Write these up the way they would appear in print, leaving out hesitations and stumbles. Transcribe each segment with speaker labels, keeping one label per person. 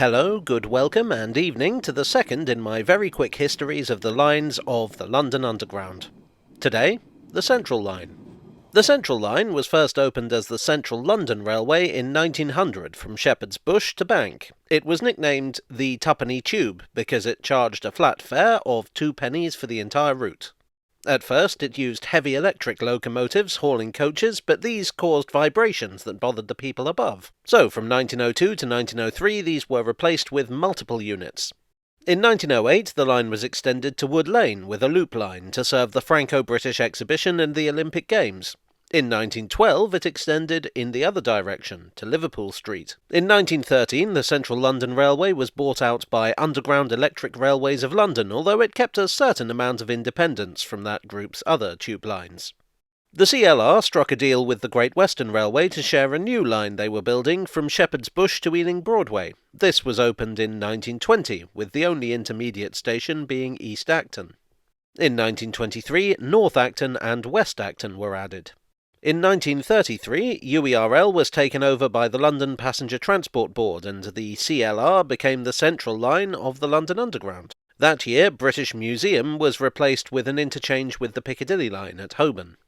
Speaker 1: Hello, good welcome and evening to the second in my very quick histories of the lines of the London Underground. Today, the Central Line. The Central Line was first opened as the Central London Railway in 1900 from Shepherd's Bush to Bank. It was nicknamed the Twopenny Tube because it charged a flat fare of 2 pennies for the entire route. At first it used heavy electric locomotives hauling coaches, but these caused vibrations that bothered the people above. So from 1902 to 1903 these were replaced with multiple units. In 1908 the line was extended to Wood Lane with a loop line to serve the Franco-British exhibition and the Olympic Games. In 1912 it extended in the other direction, to Liverpool Street. In 1913 the Central London Railway was bought out by Underground Electric Railways of London, although it kept a certain amount of independence from that group's other tube lines. The CLR struck a deal with the Great Western Railway to share a new line they were building from Shepherd's Bush to Ealing Broadway. This was opened in 1920, with the only intermediate station being East Acton. In 1923 North Acton and West Acton were added. In 1933, UERL was taken over by the London Passenger Transport Board, and the CLR became the central line of the London Underground. That year, British Museum was replaced with an interchange with the Piccadilly line at Holborn.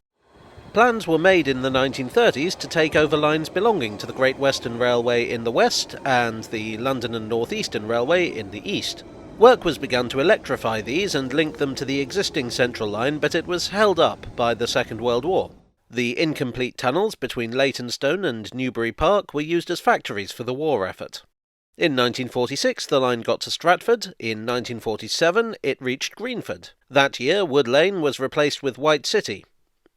Speaker 1: Plans were made in the 1930s to take over lines belonging to the Great Western Railway in the west and the London and North Eastern Railway in the east. Work was begun to electrify these and link them to the existing Central Line, but it was held up by the Second World War. The incomplete tunnels between Leytonstone and Newbury Park were used as factories for the war effort. In 1946 the line got to Stratford. In 1947 it reached Greenford. That year Wood Lane was replaced with White City.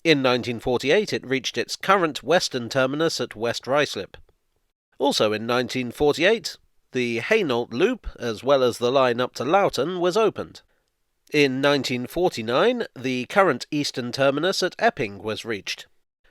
Speaker 1: In 1948 it reached its current western terminus at West Ruislip. Also in 1948 the Hainault Loop, as well as the line up to Loughton, was opened. In 1949, the current eastern terminus at Epping was reached.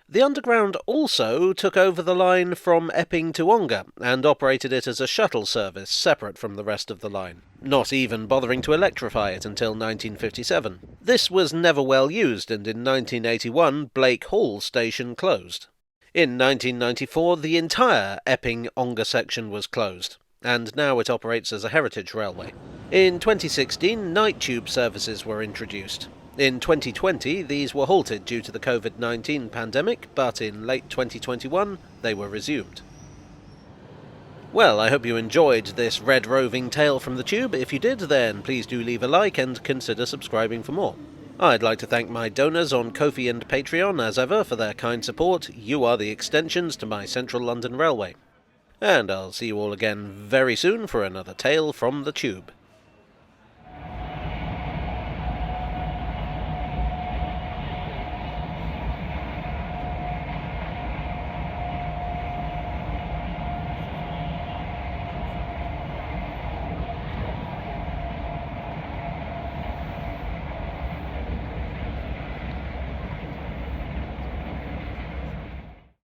Speaker 1: The Underground also took over the line from Epping to Ongar and operated it as a shuttle service separate from the rest of the line, not even bothering to electrify it until 1957. This was never well used, and in 1981 Blake Hall station closed. In 1994 the entire Epping-Ongar section was closed, and now it operates as a heritage railway. In 2016, night tube services were introduced. In 2020, these were halted due to the COVID-19 pandemic, but in late 2021, they were resumed. Well, I hope you enjoyed this red roving tale from the tube. If you did, then please do leave a like and consider subscribing for more. I'd like to thank my donors on Ko-fi and Patreon, as ever, for their kind support. You are the extensions to my Central London Railway. And I'll see you all again very soon for another tale from the tube.